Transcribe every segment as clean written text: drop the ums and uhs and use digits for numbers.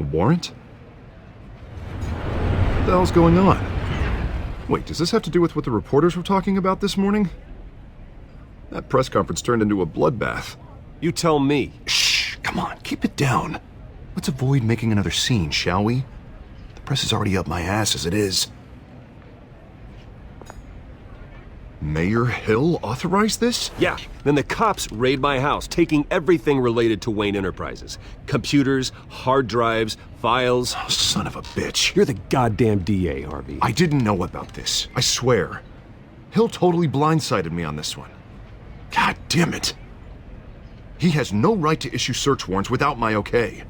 A warrant? What the hell's going on? Wait, does this have to do with what the reporters were talking about this morning? That press conference turned into a bloodbath. You tell me. Shh, come on, keep it down. Let's avoid making another scene, shall we? The press is already up my ass as it is. Mayor Hill authorized this? Yeah, then the cops raid my house, taking everything related to Wayne Enterprises. Computers, hard drives, files. Oh, son of a bitch. You're the goddamn DA, Harvey. I didn't know about this, I swear. Hill totally blindsided me on this one. God damn it. He has no right to issue search warrants without my okay.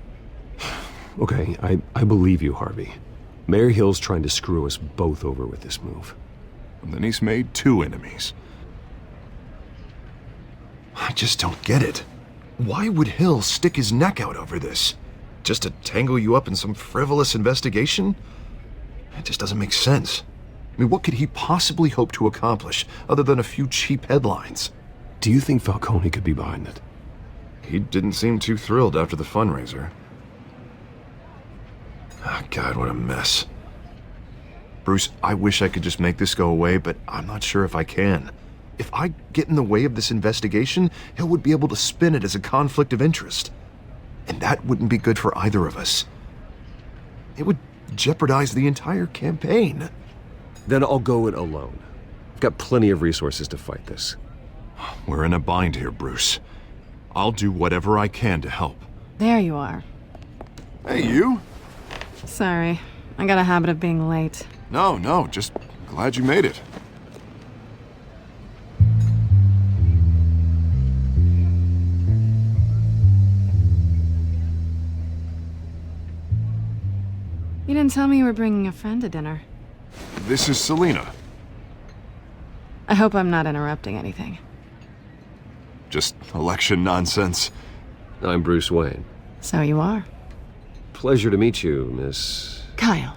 Okay, I believe you, Harvey. Mayor Hill's trying to screw us both over with this move. And then he's made 2 enemies. I just don't get it. Why would Hill stick his neck out over this? Just to tangle you up in some frivolous investigation? It just doesn't make sense. I mean, what could he possibly hope to accomplish other than a few cheap headlines? Do you think Falcone could be behind it? He didn't seem too thrilled after the fundraiser. Oh, God, what a mess. Bruce, I wish I could just make this go away, but I'm not sure if I can. If I get in the way of this investigation, Hill would be able to spin it as a conflict of interest. And that wouldn't be good for either of us. It would jeopardize the entire campaign. Then I'll go it alone. I've got plenty of resources to fight this. We're in a bind here, Bruce. I'll do whatever I can to help. There you are. Hey, you? Sorry, I got a habit of being late. No, just glad you made it. You didn't tell me you were bringing a friend to dinner. This is Selina. I hope I'm not interrupting anything. Just election nonsense. I'm Bruce Wayne. So you are. Pleasure to meet you, Miss... Kyle.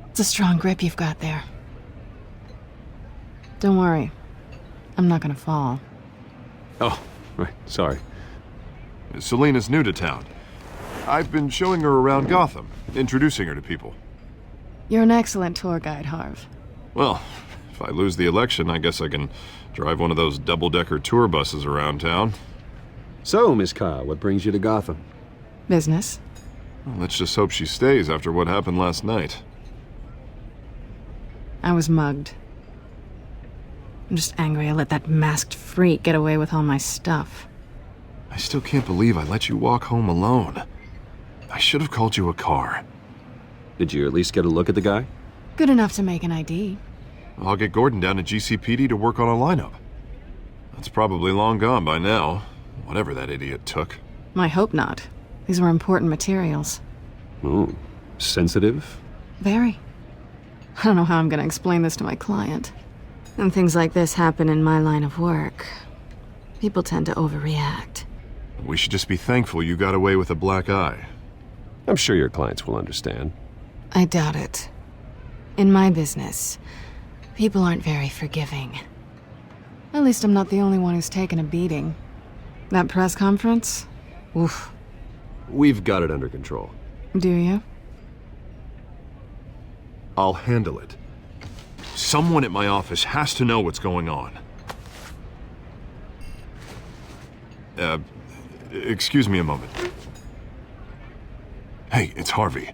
It's a strong grip you've got there. Don't worry. I'm not gonna fall. Oh, right, sorry. Selina's new to town. I've been showing her around Gotham, introducing her to people. You're an excellent tour guide, Harv. Well, if I lose the election, I guess I can drive one of those double-decker tour buses around town. So, Miss Kyle, what brings you to Gotham? Business. Well, let's just hope she stays after what happened last night. I was mugged. I'm just angry I let that masked freak get away with all my stuff. I still can't believe I let you walk home alone. I should have called you a car. Did you at least get a look at the guy? Good enough to make an ID. I'll get Gordon down to GCPD to work on a lineup. That's probably long gone by now, whatever that idiot took. I hope not. These were important materials. Ooh, sensitive? Very. I don't know how I'm gonna explain this to my client. And things like this happen in my line of work. People tend to overreact. We should just be thankful you got away with a black eye. I'm sure your clients will understand. I doubt it. In my business, people aren't very forgiving. At least I'm not the only one who's taken a beating. That press conference? Oof. We've got it under control. Do you? I'll handle it. Someone at my office has to know what's going on. Excuse me a moment. Hey, it's Harvey.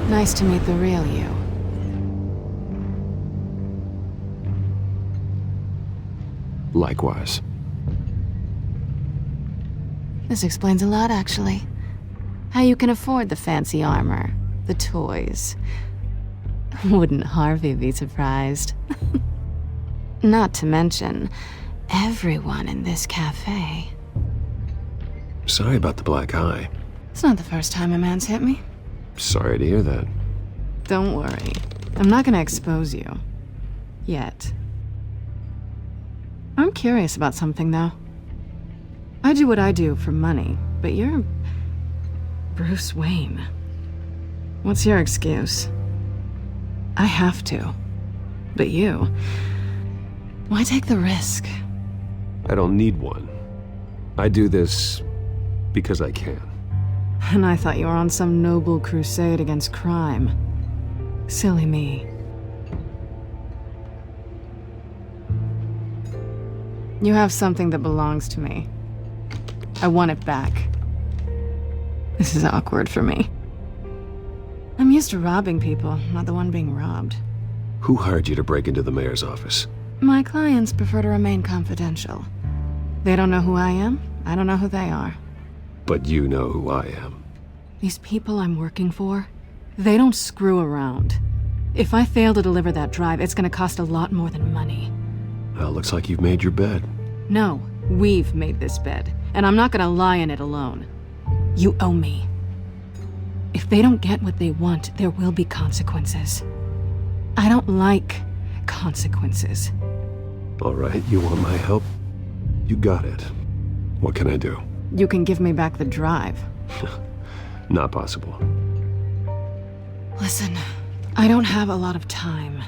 Nice to meet the real you. Likewise. This explains a lot, actually. How you can afford the fancy armor, the toys. Wouldn't Harvey be surprised? Not to mention, everyone in this cafe. Sorry about the black eye. It's not the first time a man's hit me. Sorry to hear that. Don't worry. I'm not gonna expose you. Yet. I'm curious about something, though. I do what I do for money, but you're... Bruce Wayne. What's your excuse? I have to. But you... Why take the risk? I don't need one. I do this because I can. And I thought you were on some noble crusade against crime. Silly me. You have something that belongs to me. I want it back. This is awkward for me. I'm used to robbing people, not the one being robbed. Who hired you to break into the mayor's office? My clients prefer to remain confidential. They don't know who I am, I don't know who they are. But you know who I am. These people I'm working for, they don't screw around. If I fail to deliver that drive, it's gonna cost a lot more than money. Well, looks like you've made your bed. No, we've made this bed, and I'm not gonna lie in it alone. You owe me. If they don't get what they want, there will be consequences. I don't like consequences. All right, you want my help? You got it. What can I do? You can give me back the drive. Not possible. Listen, I don't have a lot of time.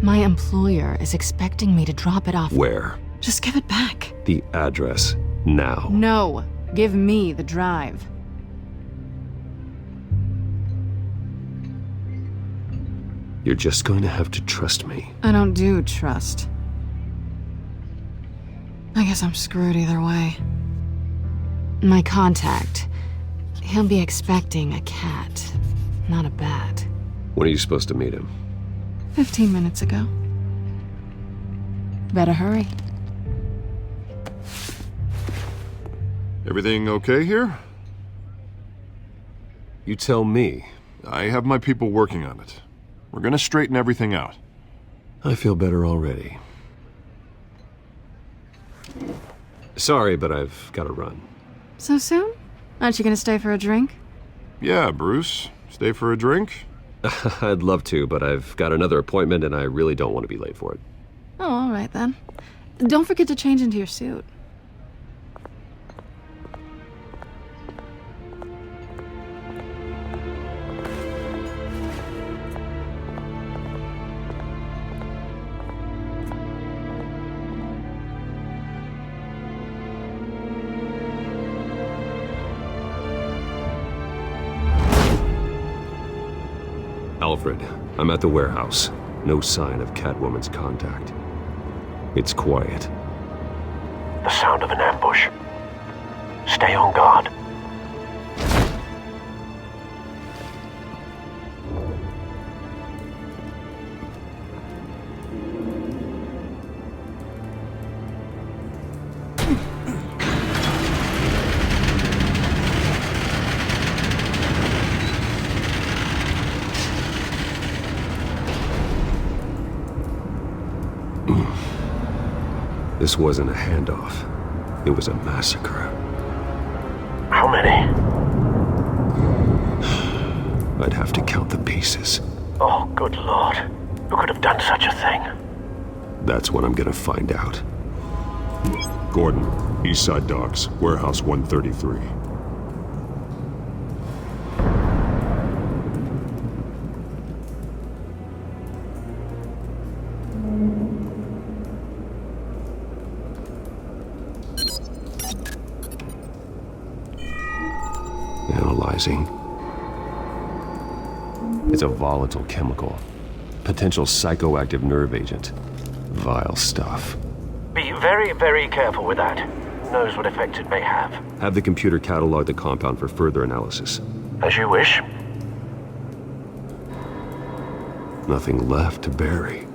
My employer is expecting me to drop it off. Where? Just give it back. The address, now. No, give me the drive. You're just going to have to trust me. I don't do trust. I guess I'm screwed either way. My contact, he'll be expecting a cat, not a bat. When are you supposed to meet him? 15 minutes ago. Better hurry. Everything okay here? You tell me. I have my people working on it. We're gonna straighten everything out. I feel better already. Sorry, but I've got to run. So soon? Aren't you gonna stay for a drink? Yeah, Bruce. Stay for a drink? I'd love to, but I've got another appointment and I really don't want to be late for it. Oh, all right then. Don't forget to change into your suit. Alfred, I'm at the warehouse. No sign of Catwoman's contact. It's quiet. The sound of an ambush. Stay on guard. This wasn't a handoff. It was a massacre. How many? I'd have to count the pieces. Oh, good lord. Who could have done such a thing? That's what I'm gonna find out. Gordon, Eastside Docks, Warehouse 133. Analyzing. It's a volatile chemical. Potential psychoactive nerve agent. Vile stuff. Be very, very careful with that. Who knows what effect it may have. Have the computer catalog the compound for further analysis. As you wish. Nothing left to bury.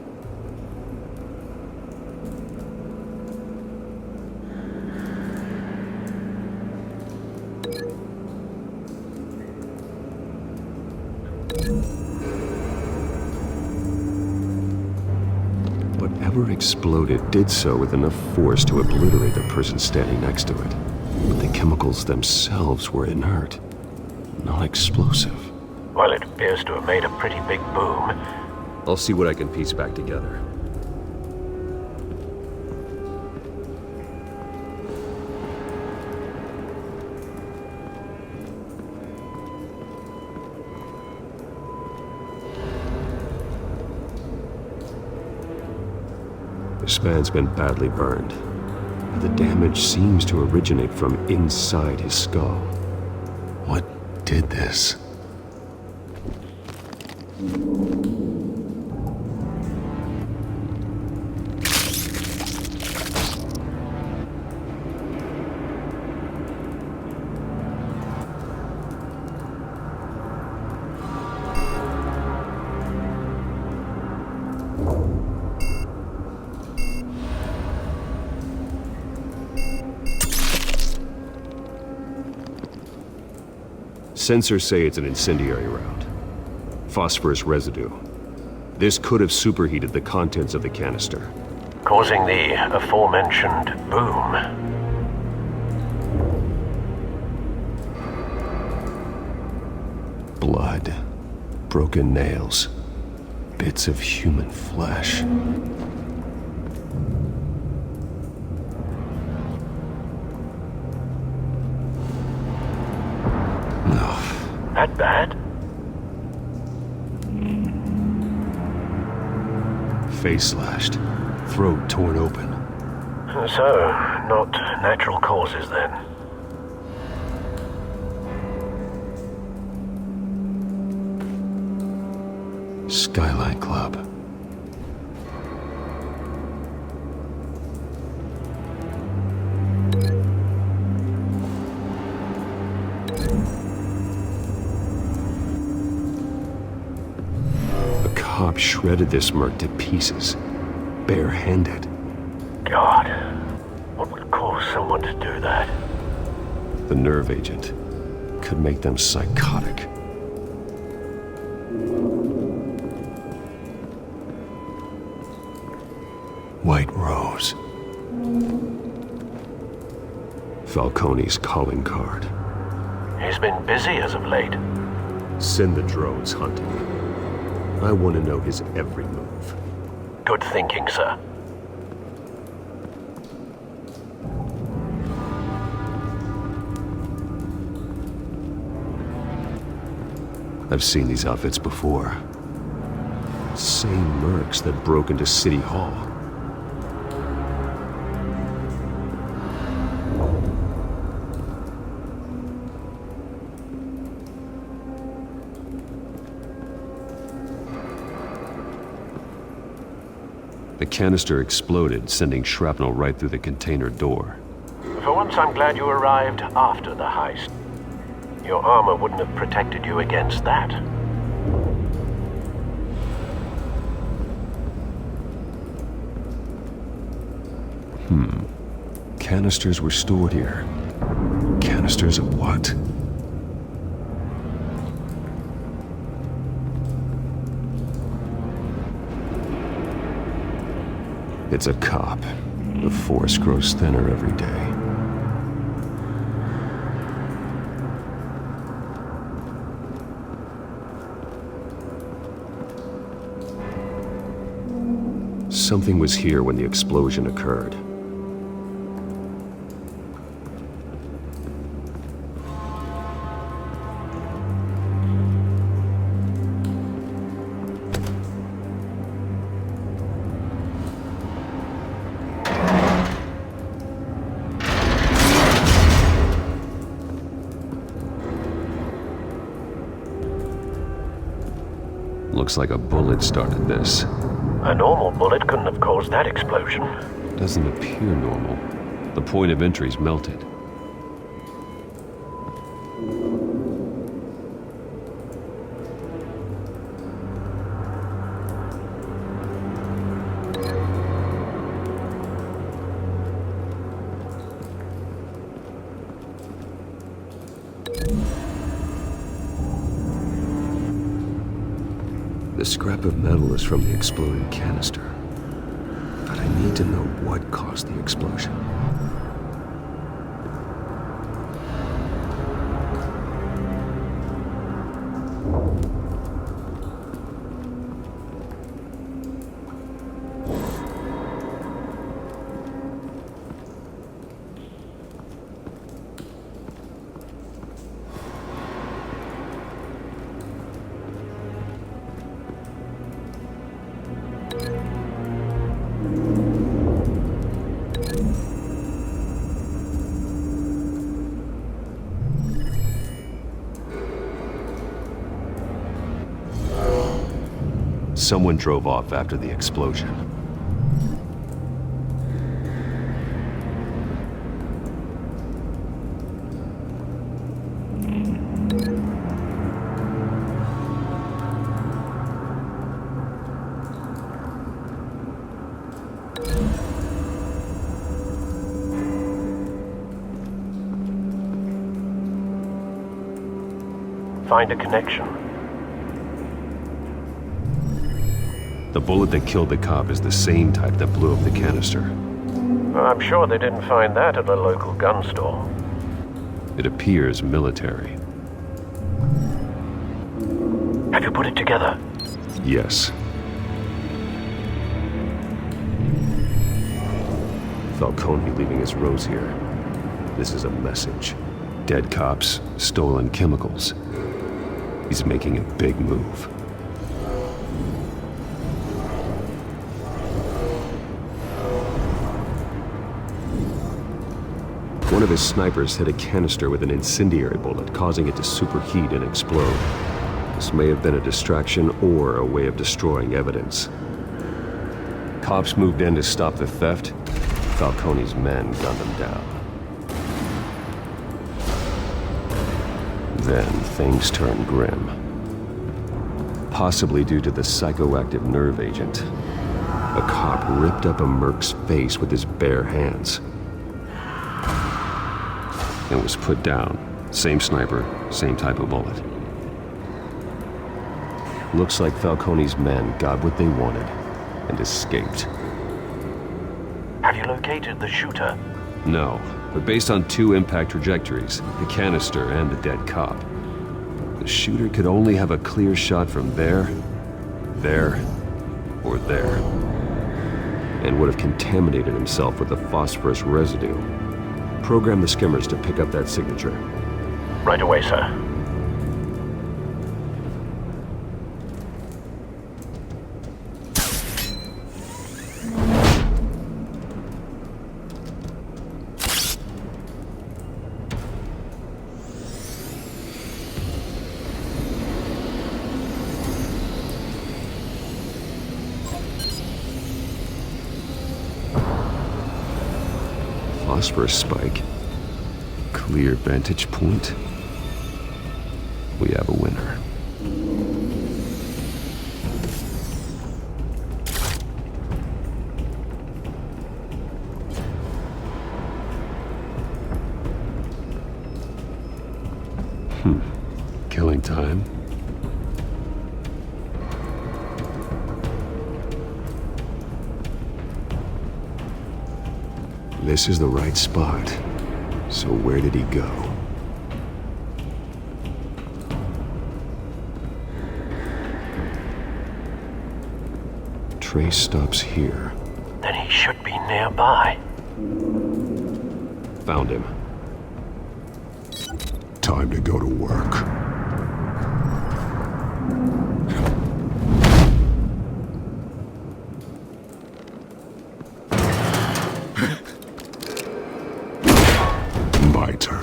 Whatever exploded did so with enough force to obliterate the person standing next to it. But the chemicals themselves were inert, not explosive. Well, it appears to have made a pretty big boom. I'll see what I can piece back together. This man's been badly burned, but the damage seems to originate from inside his skull. What did this? Sensors say it's an incendiary round. Phosphorus residue. This could have superheated the contents of the canister. Causing the aforementioned boom. Blood. Broken nails. Bits of human flesh. That bad? Face slashed. Throat torn open. So, not natural causes then. Skyline Club. Cop shredded this merc to pieces, barehanded. God, what would cause someone to do that? The nerve agent could make them psychotic. White Rose. Falcone's calling card. He's been busy as of late. Send the drones hunting. I want to know his every move. Good thinking, sir. I've seen these outfits before. Same mercs that broke into City Hall. The canister exploded, sending shrapnel right through the container door. For once, I'm glad you arrived after the heist. Your armor wouldn't have protected you against that. Canisters were stored here. Canisters of what? It's a cop. The force grows thinner every day. Something was here when the explosion occurred. Looks like a bullet started this. A normal bullet couldn't have caused that explosion. Doesn't appear normal. The point of entry's melted. The scrap of metal is from the exploded canister. But I need to know what caused the explosion. Someone drove off after the explosion. Find a connection. The bullet that killed the cop is the same type that blew up the canister. I'm sure they didn't find that at a local gun store. It appears military. Have you put it together? Yes. Falcone leaving his rose here. This is a message. Dead cops, stolen chemicals. He's making a big move. One of his snipers hit a canister with an incendiary bullet, causing it to superheat and explode. This may have been a distraction or a way of destroying evidence. Cops moved in to stop the theft. Falcone's men gunned them down. Then things turned grim. Possibly due to the psychoactive nerve agent. A cop ripped up a merc's face with his bare hands. And was put down. Same sniper, same type of bullet. Looks like Falcone's men got what they wanted and escaped. Have you located the shooter? No, but based on two impact trajectories, the canister and the dead cop, the shooter could only have a clear shot from there, or there, and would have contaminated himself with the phosphorus residue. Program the skimmers to pick up that signature. Right away, sir. Phosphorus spike. Clear vantage point. We have a winner. Killing time. This is the right spot. So where did he go? Trace stops here. Then he should be nearby. Found him. Time to go to work. My turn.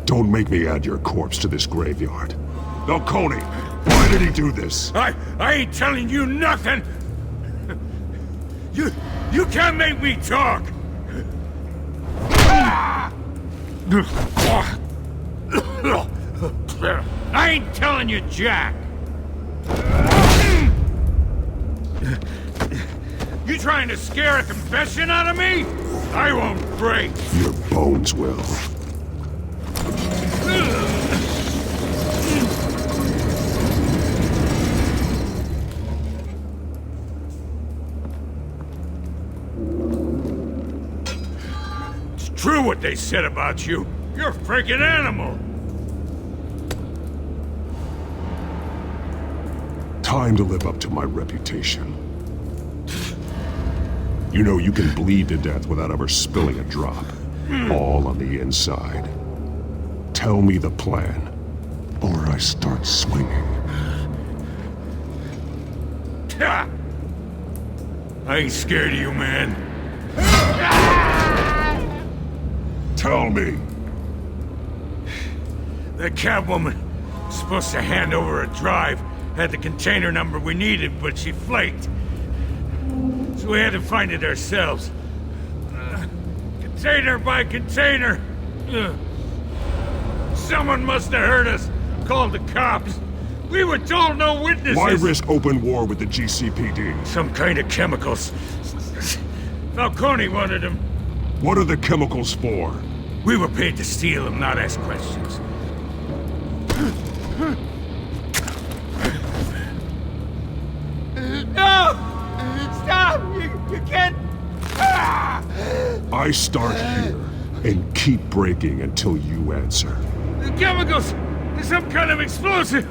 Don't make me add your corpse to this graveyard. Falcone, why did he do this? I ain't telling you nothing! You can't make me talk! I ain't telling you jack! You trying to scare a confession out of me? I won't break! Your bones will. It's true what they said about you. You're a freaking animal! Time to live up to my reputation. You know you can bleed to death without ever spilling a drop. All on the inside. Tell me the plan, or I start swinging. I ain't scared of you, man. Tell me! The Catwoman is supposed to hand over a drive had the container number we needed, but she flaked. So we had to find it ourselves. Container by container. Someone must have heard us. Called the cops. We were told no witnesses. Why risk open war with the GCPD? Some kind of chemicals. Falcone wanted them. What are the chemicals for? We were paid to steal them, not ask questions. No! Stop! You can't... I start here and keep breaking until you answer. The chemicals! Some kind of explosive!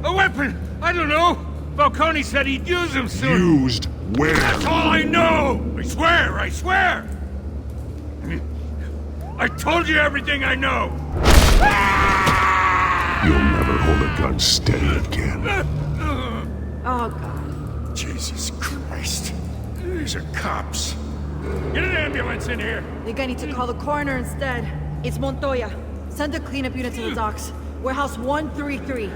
A weapon! I don't know! Falcone said he'd use them soon! Used where? That's all I know! I swear! I swear! I told you everything I know! You'll never hold a gun steady again. Oh, God. Jesus Christ. These are cops. Get an ambulance in here! Think I need to call the coroner instead. It's Montoya. Send a cleanup unit to the docks. Warehouse 133.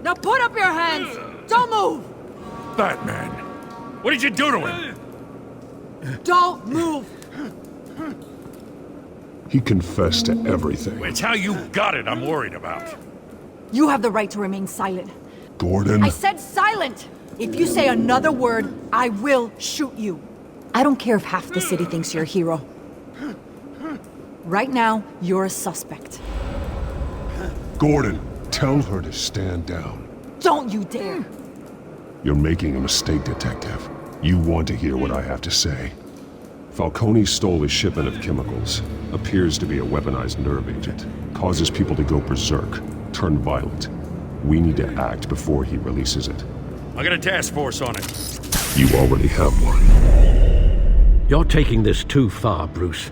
Now put up your hands! Don't move! Batman, what did you do to him? Don't move! He confessed to everything. It's how you got it I'm worried about. You have the right to remain silent. Gordon? I said silent! If you say another word, I will shoot you. I don't care if half the city thinks you're a hero. Right now, you're a suspect. Gordon, tell her to stand down. Don't you dare! You're making a mistake, Detective. You want to hear what I have to say. Falcone stole a shipment of chemicals. Appears to be a weaponized nerve agent. Causes people to go berserk, turn violent. We need to act before he releases it. I got a task force on it. You already have one. You're taking this too far, Bruce.